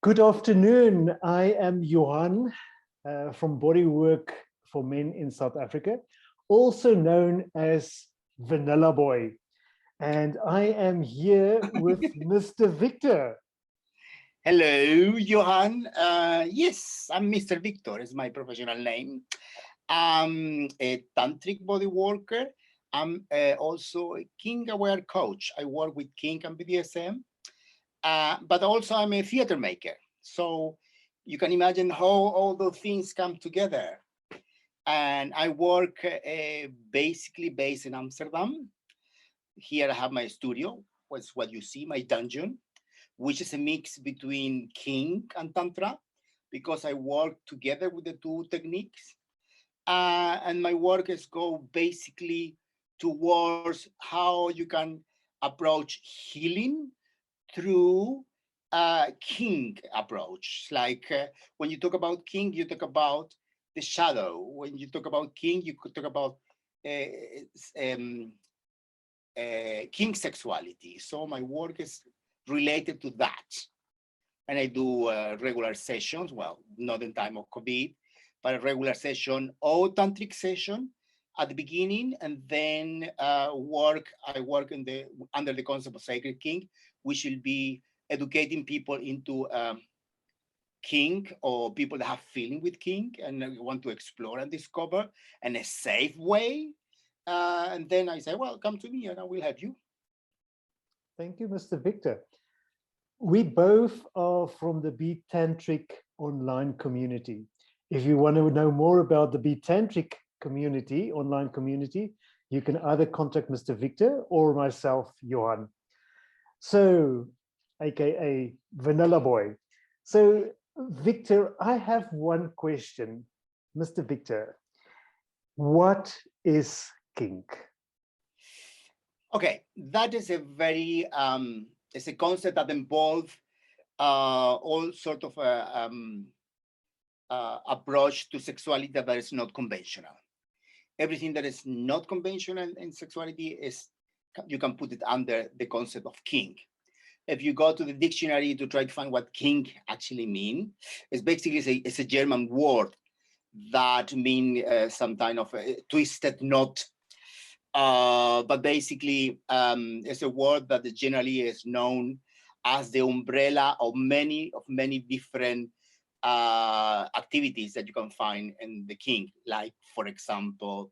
Good afternoon. I am Johan from Bodywork for Men in South Africa, also known as Vanilla Boy. And I am here with Mr. Viktor. Hello, Johan. Yes, I'm Mr.Viktor, is my professional name. I'm a tantric body worker. I'm also a kink-aware coach. I work with kink and BDSM, but also I'm a theater maker. So you can imagine how all those things come together. And I work basically based in Amsterdam. Here I have my studio, what's what you see, my dungeon, which is a mix between kink and tantra, because I work together with the two techniques. And my work is go basically towards how you can approach healing through kink approach. Like when you talk about kink, you talk about the shadow. When you talk about kink, you could talk about kink sexuality. So my work is related to that. And I do regular sessions, well, not in time of COVID, but a regular session or tantric session at the beginning, and then I work in the under the concept of sacred kink, which will be educating people into kink, or people that have feeling with kink and want to explore and discover in a safe way. And then I say, well, come to me and I will help you. Thank you, Mr. Viktor. We both are from the Be Tantric online community. If you want to know more about the Be Tantric community, online community, you can either contact Mr. Viktor or myself, Johan. So, AKA Vanilla Boy. So, Viktor, I have one question. Mr. Viktor, what is kink? Okay, that is a very, it's a concept that involves all sort of approach to sexuality that is not conventional. Everything that is not conventional in sexuality is, you can put it under the concept of kink. If you go to the dictionary to try to find what kink actually means, it's basically it's a German word that means some kind of a twisted knot. But basically, it's a word that generally is known as the umbrella of many different activities that you can find in the kink, like, for example,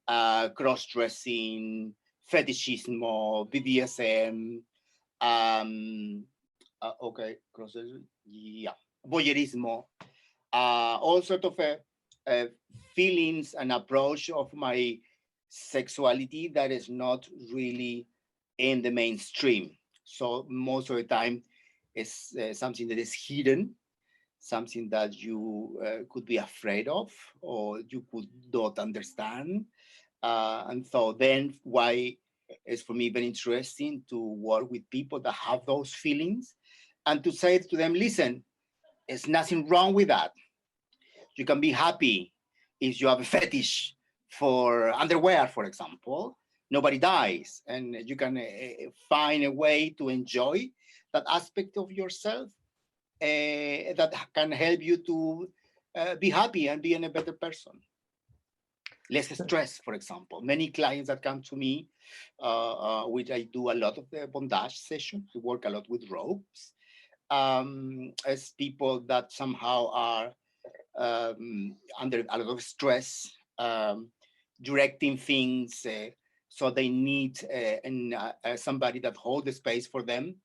cross-dressing, fetishismo, BDSM, okay, cross-dressing, yeah, voyeurismo, all sort of feelings and approach of my sexuality that is not really in the mainstream. So most of the time, it's something that is hidden, something that you could be afraid of, or you could not understand. And so then why it's for me very interesting to work with people that have those feelings and to say to them, listen, there's nothing wrong with that. You can be happy if you have a fetish for underwear, for example. Nobody dies, and you can find a way to enjoy that aspect of yourself that can help you to be happy and be a better person. Less stress, for example. Many clients that come to me, which I do a lot of the bondage sessions, I work a lot with ropes, as people that somehow are under a lot of stress, directing things, so they need somebody that holds the space for them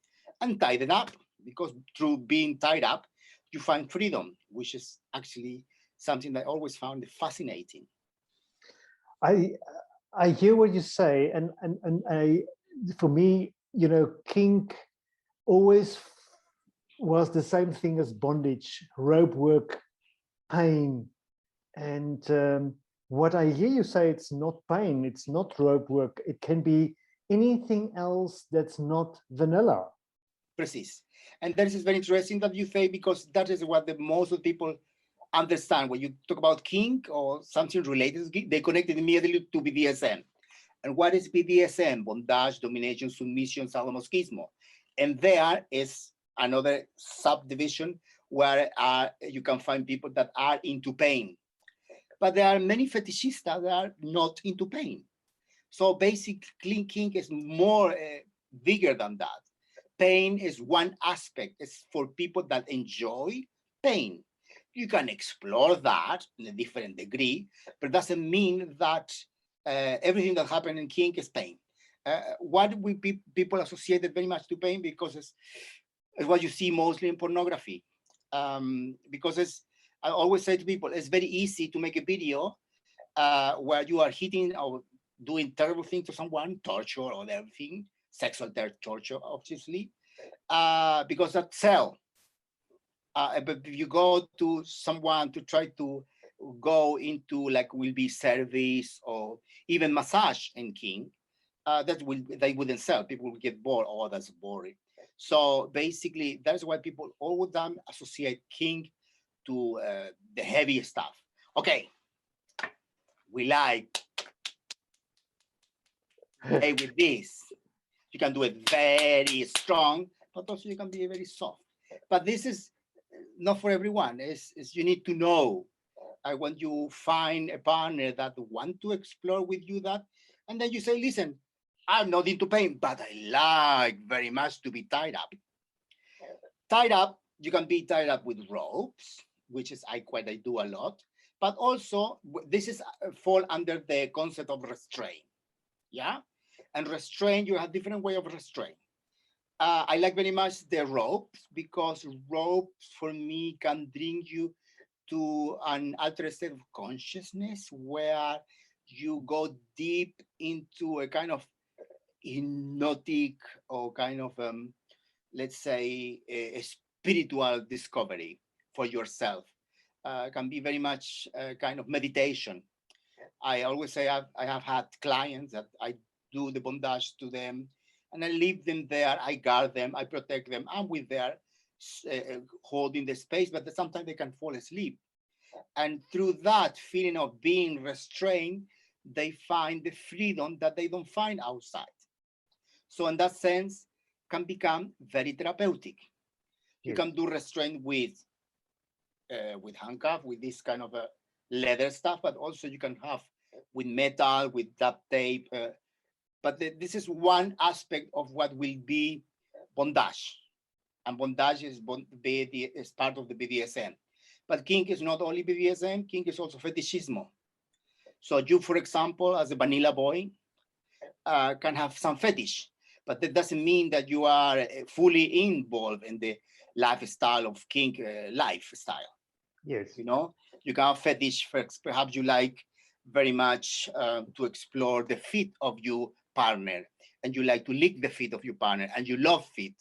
and tie it up, because through being tied up, you find freedom, which is actually something that I always found fascinating. I hear what you say, and for me, you know, kink always was the same thing as bondage, rope work, pain, and what I hear you say, it's not pain, it's not rope work, it can be anything else that's not vanilla. Precise. And that is very interesting that you say, because that is what the most of people understand. When you talk about kink or something related, they connect it immediately to BDSM. And what is BDSM? Bondage, domination, submission, sadomasochismo. And there is another subdivision where you can find people that are into pain. But there are many fetishistas that are not into pain. So basically, kink is more bigger than that. Pain is one aspect. It's for people that enjoy pain. You can explore that in a different degree, but it doesn't mean that everything that happens in kink is pain. What we people associated very much to pain because it's what you see mostly in pornography. Because I always say to people, it's very easy to make a video where you are hitting or doing terrible things to someone, torture or everything, sexual torture, obviously, because that sell. But if you go to someone to try to go into like will be service or even massage in kink, they wouldn't sell. People will get bored. Oh, that's boring. So basically, that's why people all the time associate kink to the heavy stuff. Okay, we like play with this. You can do it very strong, but also you can be very soft. But this is not for everyone. It's you need to know when you find a partner that want to explore with you that, and then you say, listen, I'm not into pain, but I like very much to be tied up. Tied up, you can be tied up with ropes, which is I do a lot, but also this is fall under the concept of restraint. Yeah, and restraint, you have different way of restraint. I like very much the ropes because ropes for me can bring you to an altered state of consciousness where you go deep into a kind of hypnotic or kind of let's say a spiritual discovery for yourself. Can be very much a kind of meditation. I always say I have had clients that I do the bondage to them and I leave them there, I guard them, I protect them, I'm with there holding the space, but sometimes they can fall asleep. And through that feeling of being restrained, they find the freedom that they don't find outside. So in that sense, can become very therapeutic. You Yes. can do restraint with handcuff, with this kind of leather stuff, but also you can have with metal, with duct tape. But this is one aspect of what will be bondage. And bondage is part of the BDSM. But kink is not only BDSM, kink is also fetishismo. So you, for example, as a vanilla boy, can have some fetish, but that doesn't mean that you are fully involved in the lifestyle of kink lifestyle. Yes. You know, you can have fetish, perhaps you like very much to explore the feet of your partner, and you like to lick the feet of your partner, and you love feet.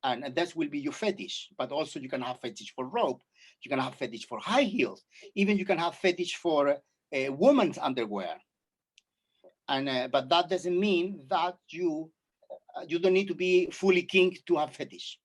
And that will be your fetish. But also you can have fetish for rope. You can have fetish for high heels. Even you can have fetish for a woman's underwear. And but that doesn't mean that you don't need to be fully kink to have fetish.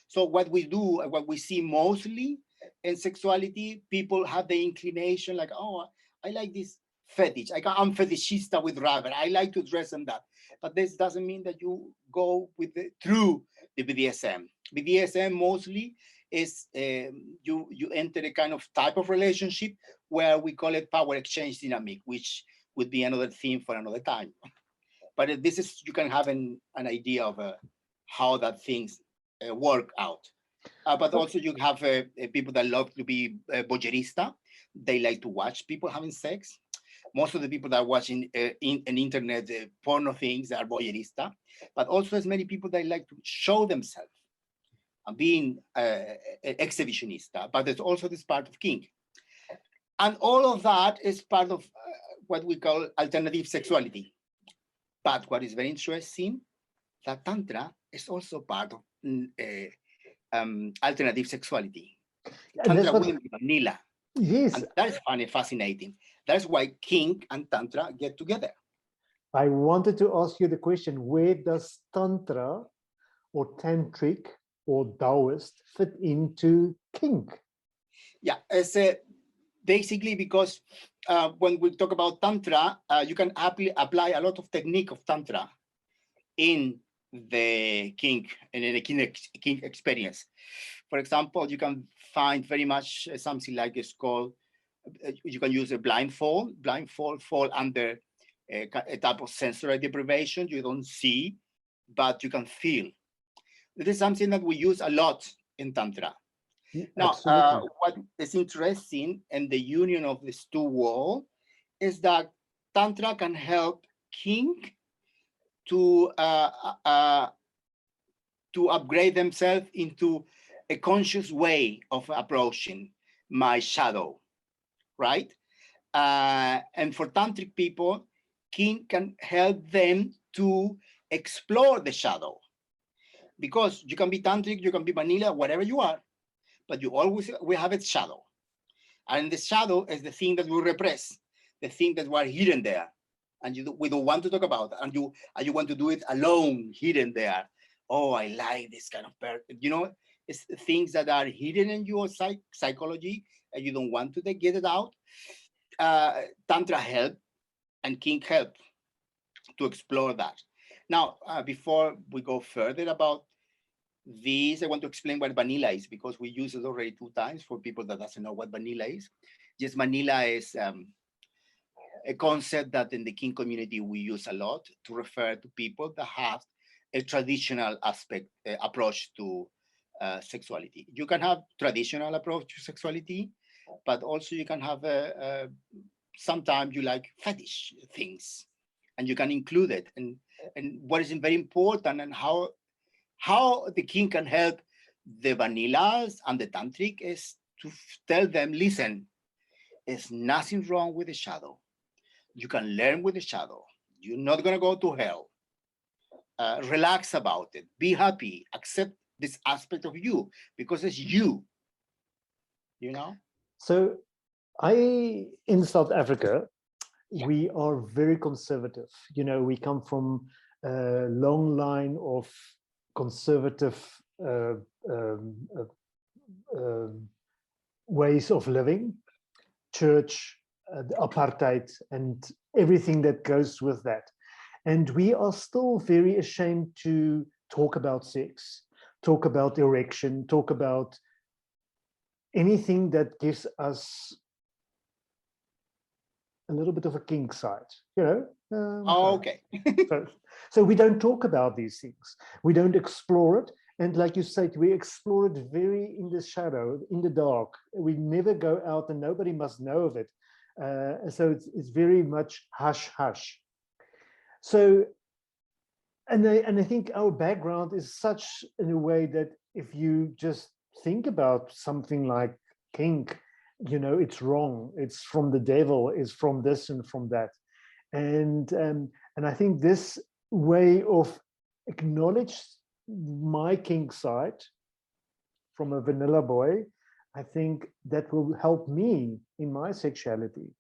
So what we do, what we see mostly in sexuality, people have the inclination like, oh, I like this fetish. I'm fetishista with rubber. I like to dress in that. But this doesn't mean that you go with through the BDSM. BDSM mostly is you enter a kind of type of relationship where we call it power exchange dynamic, which would be another theme for another time. But this is, you can have an idea of how that things work out. But also you have people that love to be voyeurista. They like to watch people having sex. Most of the people that are watching in internet porno things are voyeurista. But also there's many people that like to show themselves and being exhibitionista. But there's also this part of kink. And all of that is part of what we call alternative sexuality. But what is very interesting, that Tantra is also part of alternative sexuality. Tantra wouldn't be vanilla. Yes. And that is funny, fascinating. That's why kink and Tantra get together. I wanted to ask you the question, where does Tantra or Tantric or Taoist fit into kink? Yeah, it's basically because when we talk about Tantra, you can apply a lot of technique of Tantra in the kink and the kink experience. For example, you can find very much something like it's called, you can use a blindfold. Blindfold fall under a type of sensory deprivation. You don't see, but you can feel. This is something that we use a lot in Tantra. Now, what is interesting in the union of these two worlds is that Tantra can help kink to upgrade themselves into a conscious way of approaching my shadow, right? And for tantric people, kink can help them to explore the shadow, because you can be tantric, you can be vanilla, whatever you are, but you always will have a shadow. And the shadow is the thing that we repress, the thing that were hidden there, and we don't want to talk about, and you want to do it alone, hidden there. Oh, I like this kind of person. You know, it's things that are hidden in your psychology, and you don't want to get it out. Tantra help and kink help to explore that. Now, before we go further about this, I want to explain what vanilla is, because we use it already 2 times for people that doesn't know what vanilla is. Yes, vanilla is a concept that in the kink community we use a lot to refer to people that have a traditional approach to sexuality. You can have traditional approach to sexuality, but also you can have sometimes you like fetish things, and you can include it. And what is very important, and how the kink can help the vanillas and the tantric, is to tell them, listen, there's nothing wrong with the shadow. You can learn with the shadow. You're not going to go to hell. Relax about it. Be happy. Accept this aspect of you, because it's you. You know? So in South Africa, we are very conservative. You know, we come from a long line of conservative ways of living, church, apartheid, and everything that goes with that. And we are still very ashamed to talk about sex, talk about erection, talk about anything that gives us a little bit of a kink side, you know. Okay. So we don't talk about these things. We don't explore it. And like you said, we explore it very in the shadow, in the dark. We never go out, and nobody must know of it. So it's very much hush, hush. So, and I think our background is such in a way that if you just think about something like kink, you know, it's wrong. It's from the devil. It's from this and from that. And I think this way of acknowledge my kink side from a vanilla boy, I think that will help me in my sexuality.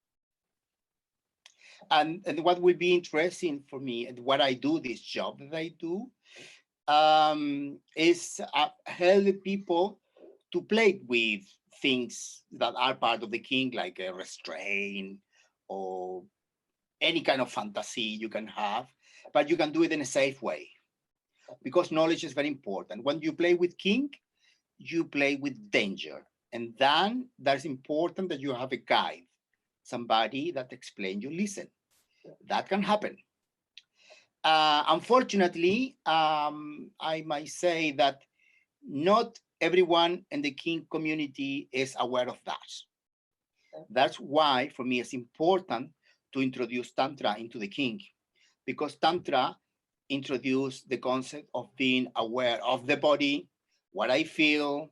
And what will be interesting for me, and what I do, this job that I do, is help people to play with things that are part of the kink, like a restraint or any kind of fantasy you can have, but you can do it in a safe way, because knowledge is very important. When you play with kink, you play with danger, and then that's important that you have a guide, somebody that explains you, listen, that can happen. Unfortunately, I might say that not everyone in the kink community is aware of that. That's why, for me, it's important to introduce Tantra into the kink, because Tantra introduced the concept of being aware of the body, what I feel,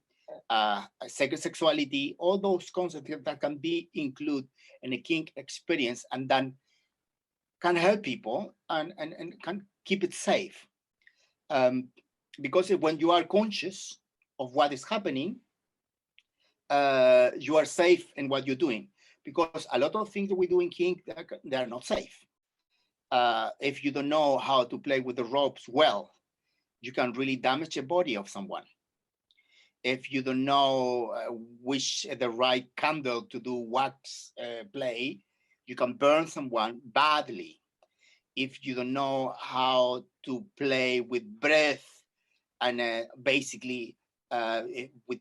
sexuality, all those concepts that can be included in a kink experience, and then can help people and can keep it safe. Because when you are conscious of what is happening, you are safe in what you're doing. Because a lot of things that we do in kink, they are not safe. If you don't know how to play with the ropes well, you can really damage the body of someone. If you don't know which the right candle to do wax play, you can burn someone badly. if you don't know how to play with breath and basically with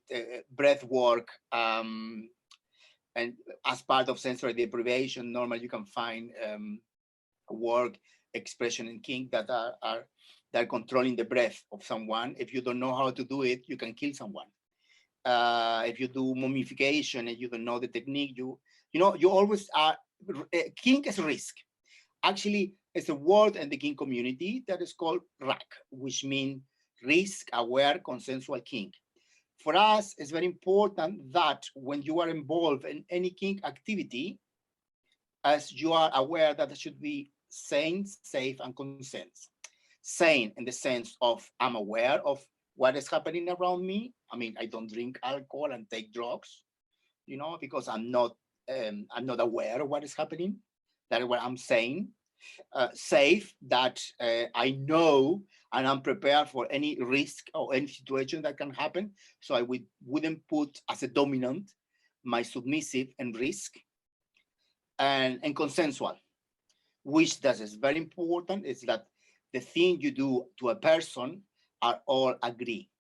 breath work, and as part of sensory deprivation, normally you can find work, expression, and kink that are controlling the breath of someone. If you don't know how to do it, you can kill someone. If you do mummification and you don't know the technique, you always are. Kink is risk. Actually, it's a word in the kink community that is called RAC, which means risk aware consensual kink. For us, it's very important that when you are involved in any kink activity, as you are aware that it should be sane, safe, and consent. Sane in the sense of I'm aware of what is happening around me. I mean, I don't drink alcohol and take drugs, because I'm not aware of what is happening. That is what I'm saying. Safe, that I know and I'm prepared for any risk or any situation that can happen. So I wouldn't put as a dominant my submissive and risk, and consensual, which that is very important, is that the thing you do to a person are all agree.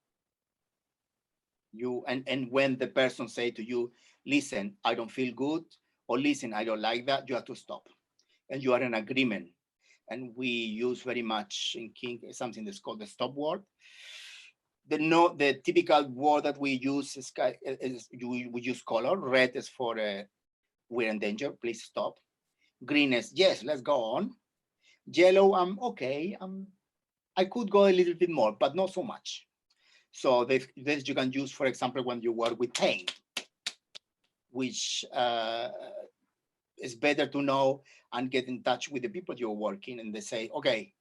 And when the person say to you, listen, I don't feel good, or listen, I don't like that, you have to stop. And you are in agreement. And we use very much in kink something that's called the stop word. The typical word that we use is we use color. Red is for we're in danger, please stop. Green is yes, let's go on. Yellow, I'm okay. I could go a little bit more, but not so much. So this you can use, for example, when you work with pain, which is better to know and get in touch with the people you're working, and they say, okay,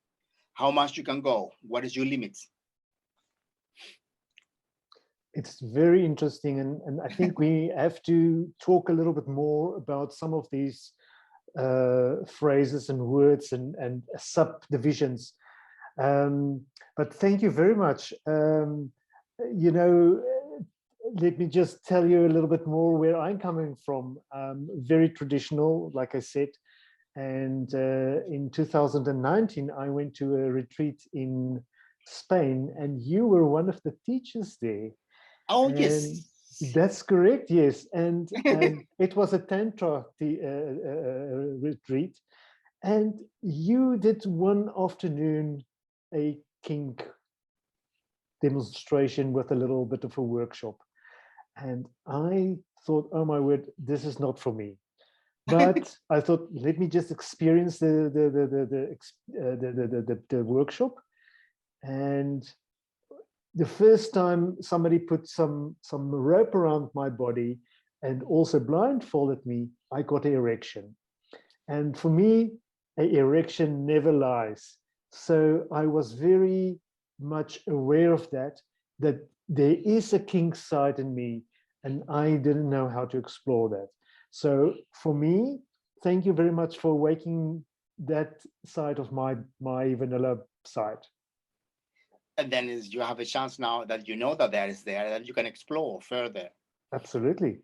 how much you can go? What is your limits? It's very interesting, and I think we have to talk a little bit more about some of these phrases and words and subdivisions. But thank you very much. Let me just tell you a little bit more where I'm coming from. Very traditional, like I said. And in 2019, I went to a retreat in Spain, and you were one of the teachers there. Oh, and yes. That's correct, yes. And it was a Tantra retreat. And you did one afternoon a kink demonstration with a little bit of a workshop. And I thought, oh my word, this is not for me. But I thought, let me just experience the workshop. And the first time somebody put some rope around my body and also blindfolded me, I got an erection. And for me, an erection never lies. So I was very much aware of that there is a kink side in me, and I didn't know how to explore that. So for me, thank you very much for waking that side of my vanilla side. And then you have a chance now that you know that that is there, that you can explore further. Absolutely.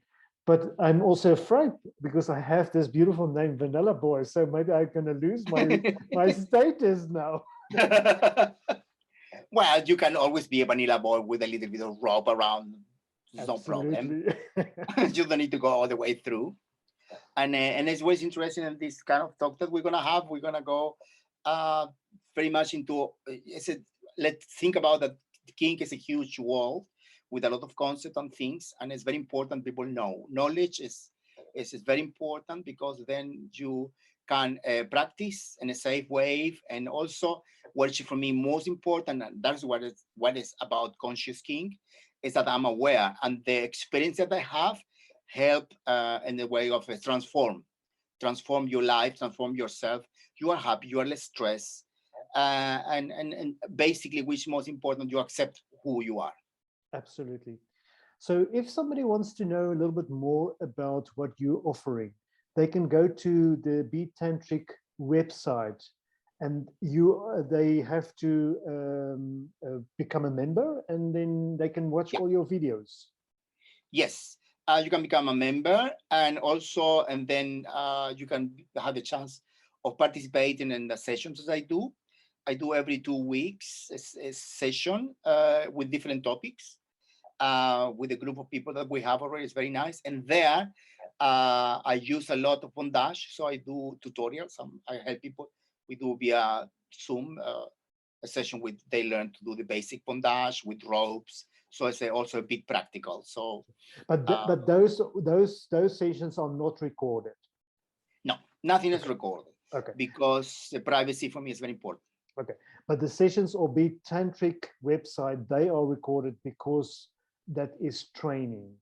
But I'm also afraid because I have this beautiful name, Vanilla Boy. So maybe I'm going to lose my status now. Well, you can always be a vanilla boy with a little bit of rope around. No problem. You don't need to go all the way through. And it's always interesting in this kind of talk that we're going to have. We're going to go very much into, let's think about that kink is a huge world with a lot of concepts and things, and it's very important people know. Knowledge is very important because then you can practice in a safe way, and also what is for me most important, and that's what is about conscious kink, is that I'm aware, and the experience that I have help in the way of transform your life, transform yourself. You are happy, you are less stressed, and basically, which is most important, you accept who you are. Absolutely. So if somebody wants to know a little bit more about what you're offering, they can go to the Beat Tantric website, and they have to become a member, and then they can watch all your videos. Yes, you can become a member, and then you can have a chance of participating in the sessions that I do. I do every 2 weeks a session with different topics with a group of people that we have already. It's very nice. And there, I use a lot of bondage. So I do tutorials. I help people. We do via Zoom a session with, they learn to do the basic bondage with ropes. So it's also a bit practical. So, but those sessions are not recorded. No, nothing is recorded. Okay. Because the privacy for me is very important. Okay, but the sessions on Be Tantric website, they are recorded because that is training.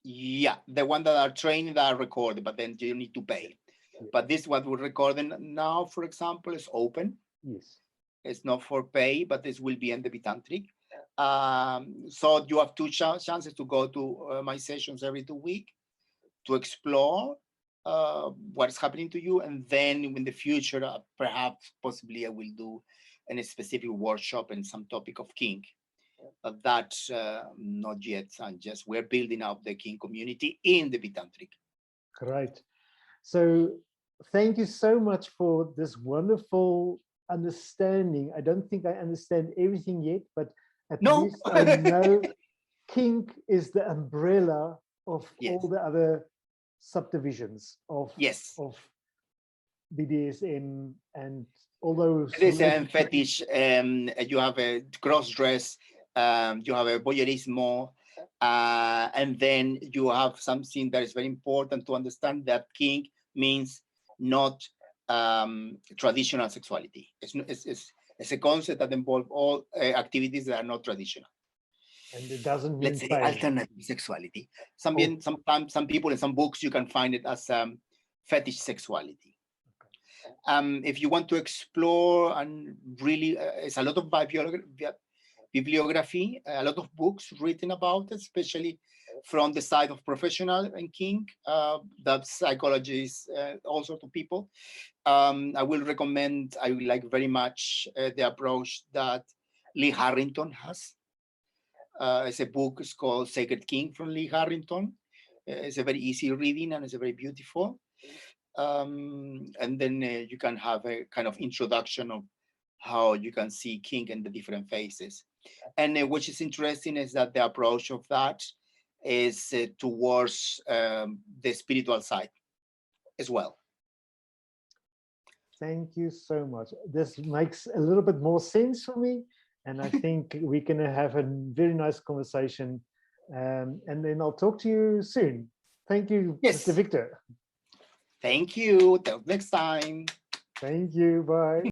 Yeah, the one that are training that are recorded, but then you need to pay. Yeah. But this what we're recording now, for example, is open. Yes. It's not for pay, but this will be in the Be Tantric. So you have two chances to go to my sessions every 2 weeks to explore what is happening to you, and then in the future, perhaps possibly I will do a specific workshop and some topic of kink. But that's not yet. And just we're building up the kink community in the Be Tantric. Great. So thank you so much for this wonderful understanding. I don't think I understand everything yet, but at least I know kink is the umbrella of all the other subdivisions of BDSM, and all those fetish. You have a cross dress, you have a voyeurismo, and then you have something that is very important to understand, that kink means not traditional sexuality. It's a concept that involves all activities that are not traditional. And it doesn't mean, let's say, alternative sexuality. Sometimes some people in some books you can find it as fetish sexuality. If you want to explore, and really it's a lot of bibliography, a lot of books written about it, especially from the side of professional and kink, that psychologists, all sorts of people. I will recommend, I would like very much the approach that Lee Harrington has. It's a book, it's called Sacred Kink from Lee Harrington. It's a very easy reading and it's a very beautiful. And then you can have a kind of introduction of how you can see kink in the different phases. And which is interesting is that the approach of that is towards the spiritual side as well. Thank you so much. This makes a little bit more sense for me. And I think we're going to have a very nice conversation. And then I'll talk to you soon. Thank you, Mr. Viktor. Thank you. Till next time. Thank you. Bye.